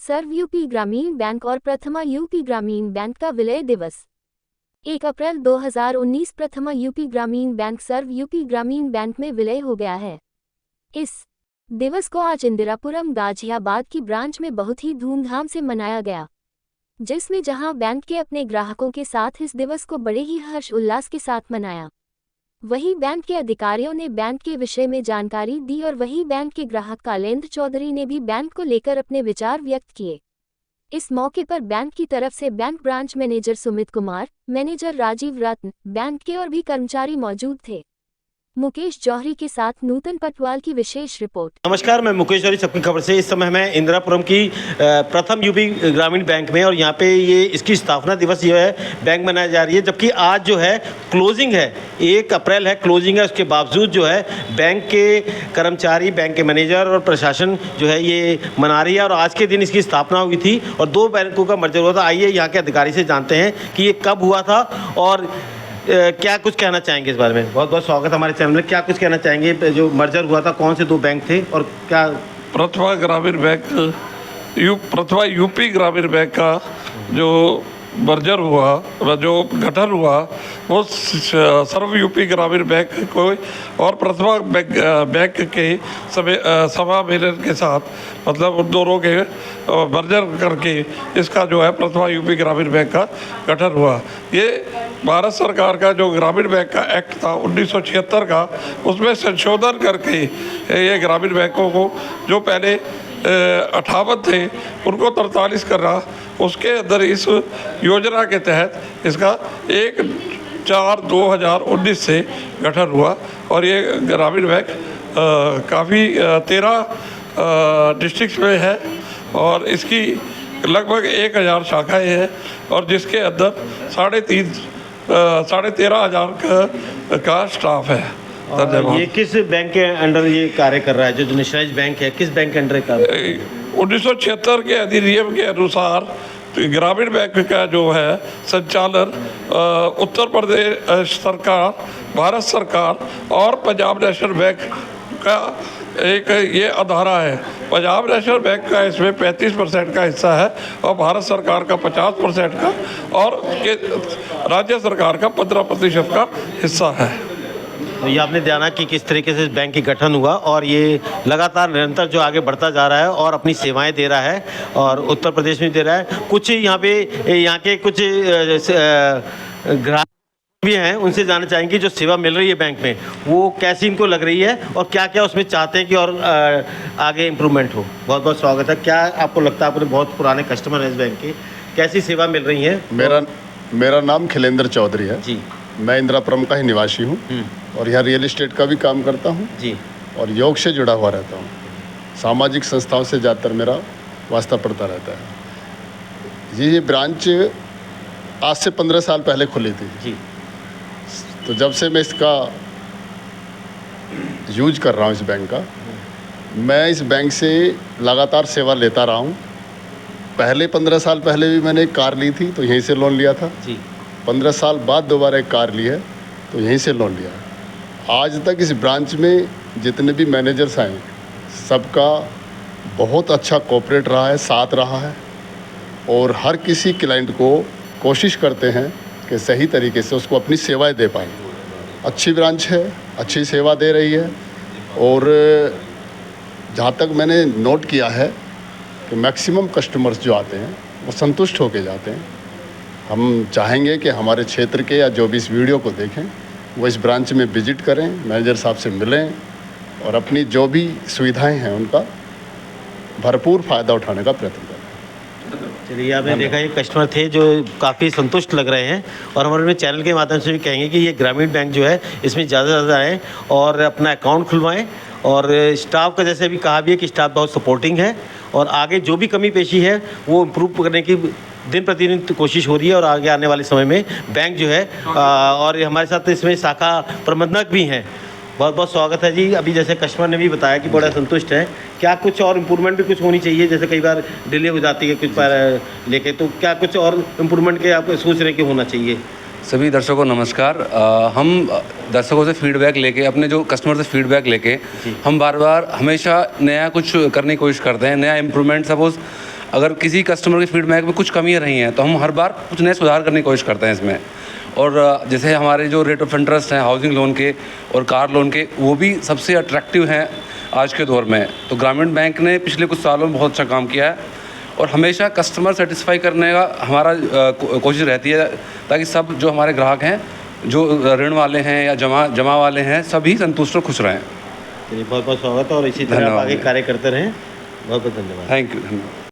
सर्व UP ग्रामीण bank और प्रथमा UP ग्रामीण बैंक का विलय दिवस 1 अप्रैल 2019 प्रथमा यूपी ग्रामीण बैंक सर्व यूपी ग्रामीण बैंक में विलय हो गया है। इस दिवस को आज इंदिरापुरम गाजियाबाद की ब्रांच में बहुत ही धूमधाम से मनाया गया, जिसमें जहां बैंक के अपने ग्राहकों के साथ इस दिवस को बड़े ही हर्ष उल्लास के साथ मनाया। वहीं बैंक के अधिकारियों ने बैंक के विषय में जानकारी दी और वहीं बैंक के ग्राहक कालेंद्र चौधरी ने भी बैंक को लेकर अपने विचार व्यक्त किए। इस मौके पर बैंक की तरफ से bank branch manager Sumit Kumar, manager Rajeev Ratna, bank के और भी कर्मचारी मौजूद थे। मुकेश जौहरी के साथ नूतन पटवाल की विशेष रिपोर्ट। नमस्कार, मैं मुकेश जौहरी, सबकी खबर से। इस समय मैं इंदिरापुरम की प्रथम यूपी ग्रामीण बैंक में, और यहाँ पे ये इसकी स्थापना दिवस जो है बैंक मनाई जा रही है, जबकि आज जो है क्लोजिंग है, 1 अप्रैल है, क्लोजिंग है। उसके बावजूद जो है बैंक के कर्मचारी, बैंक के मैनेजर और प्रशासन जो है ये मना रही है। और आज के दिन इसकी स्थापना हुई थी और 2 बैंकों का मर्जर हुआ था। आइए यहाँ के अधिकारी से जानते हैं कि ये कब हुआ था और क्या कुछ कहना चाहेंगे इस बारे में। बहुत बहुत स्वागत है हमारे चैनल में। क्या कुछ कहना चाहेंगे, जो मर्जर हुआ था, कौन से 2 बैंक थे और क्या? प्रथमा ग्रामीण बैंक, प्रथमा यूपी ग्रामीण बैंक का जो मर्जर हुआ, जो गठन हुआ, वो सर्व यूपी ग्रामीण बैंक को और प्रथमा बैंक के समामेलन के साथ, मतलब उन दोनों के मर्जर करके इसका जो है प्रथमा यूपी ग्रामीण बैंक का गठन हुआ। ये भारत सरकार का जो ग्रामीण बैंक का एक्ट था 1976 का, उसमें संशोधन करके ये ग्रामीण बैंकों को जो पहले 58 थे उनको 43 कर रहा, उसके अंदर इस योजना के तहत इसका 1/4/2019 से गठन हुआ। और ये ग्रामीण बैंक काफ़ी 13 डिस्ट्रिक्ट में है और इसकी लगभग 1000 शाखाएँ हैं और जिसके अंदर 13,500 का स्टाफ है। ये किस बैंक के अंडर ये कार्य कर रहा है? जो नेशनलाइज बैंक है, किस बैंक के अंडर कार्य? 1976 के अधिनियम के अनुसार ग्रामीण बैंक का जो है संचालन उत्तर प्रदेश सरकार, भारत सरकार और पंजाब नेशनल बैंक का एक ये अदारा है। पंजाब नेशनल बैंक का इसमें 35% का हिस्सा है और भारत सरकार का 50% का और राज्य सरकार का 15% का हिस्सा है। तो ये आपने जाना कि किस तरीके से इस बैंक की गठन हुआ और ये लगातार निरंतर जो आगे बढ़ता जा रहा है और अपनी सेवाएं दे रहा है और उत्तर प्रदेश में दे रहा है। कुछ यहाँ के कुछ ग्राहक भी हैं, उनसे जानना चाहेंगे जो सेवा मिल रही है बैंक में वो कैसी इनको लग रही है और क्या क्या उसमें चाहते हैं कि और आगे इम्प्रूवमेंट हो। बहुत बहुत स्वागत है। क्या आपको लगता है, आपने बहुत पुराने कस्टमर हैं इस बैंक के, कैसी सेवा मिल रही है? मेरा नाम खिलेंद्र चौधरी है जी। मैं इंदिरापुरम का ही निवासी हूँ और यहाँ रियल एस्टेट का भी काम करता हूँ जी और योग से जुड़ा हुआ रहता हूँ। सामाजिक संस्थाओं से ज़्यादातर मेरा वास्ता पड़ता रहता है। ये ब्रांच आज से 15 साल पहले खुली थी जी। तो जब से मैं इसका यूज कर रहा हूँ, इस बैंक का, मैं इस बैंक से लगातार सेवा लेता रहा हूँ। पहले 15 साल पहले भी मैंने एक कार ली थी तो यहीं से लोन लिया था जी। 15 साल बाद दोबारा एक कार ली है तो यहीं से लोन लिया है। आज तक इस ब्रांच में जितने भी मैनेजर्स आए सबका बहुत अच्छा कोऑपरेट रहा है, साथ रहा है और हर किसी क्लाइंट को कोशिश करते हैं कि सही तरीके से उसको अपनी सेवाएं दे पाएँ। अच्छी ब्रांच है, अच्छी सेवा दे रही है और जहाँ तक मैंने नोट किया है कि मैक्सिमम कस्टमर्स जो आते हैं वो संतुष्ट होकर जाते हैं। हम चाहेंगे कि हमारे क्षेत्र के या जो भी इस वीडियो को देखें वो इस ब्रांच में विजिट करें, मैनेजर साहब से मिलें और अपनी जो भी सुविधाएं हैं उनका भरपूर फ़ायदा उठाने का प्रयत्न करें। चलिए, आपने देखा ये कस्टमर थे जो काफ़ी संतुष्ट लग रहे हैं और हमारे चैनल के माध्यम से भी कहेंगे कि ये ग्रामीण बैंक जो है इसमें ज़्यादा से ज़्यादा आएँ और अपना अकाउंट खुलवाएँ। और स्टाफ का जैसे अभी कहा भी है कि स्टाफ बहुत सपोर्टिंग है और आगे जो भी कमी पेशी है वो इम्प्रूव करने की दिन प्रतिदिन कोशिश हो रही है और आगे आने वाले समय में बैंक जो है और हमारे साथ इसमें शाखा प्रबंधक भी हैं। बहुत बहुत स्वागत है जी। अभी जैसे कस्टमर ने भी बताया कि बड़ा संतुष्ट है, क्या कुछ और इम्प्रूवमेंट भी कुछ होनी चाहिए? जैसे कई बार डिले हो जाती है कुछ पर लेके, तो क्या कुछ और इम्प्रूवमेंट के आप सोच रहे कि होना चाहिए? सभी दर्शकों को नमस्कार। हम दर्शकों से फीडबैक लेके, अपने जो कस्टमर से फीडबैक लेके हम बार बार हमेशा नया कुछ करने की कोशिश करते हैं, नया इम्प्रूवमेंट। सपोज़ अगर किसी कस्टमर के फीडबैक में कुछ कमियाँ रही हैं तो हम हर बार कुछ नए सुधार करने की कोशिश करते हैं इसमें। और जैसे हमारे जो रेट ऑफ इंटरेस्ट हैं हाउसिंग लोन के और कार लोन के, वो भी सबसे अट्रैक्टिव हैं आज के दौर में। तो ग्रामीण बैंक ने पिछले कुछ सालों में बहुत अच्छा काम किया है और हमेशा कस्टमर सेटिस्फाई करने का हमारा कोशिश रहती है, ताकि सब जो हमारे ग्राहक हैं, जो ऋण वाले हैं या जमा वाले हैं, सभी संतुष्ट और खुश रहें। चलिए बहुत बहुत स्वागत है और इसी तरह आप आगे कार्य करते रहें। बहुत बहुत धन्यवाद। Thank you.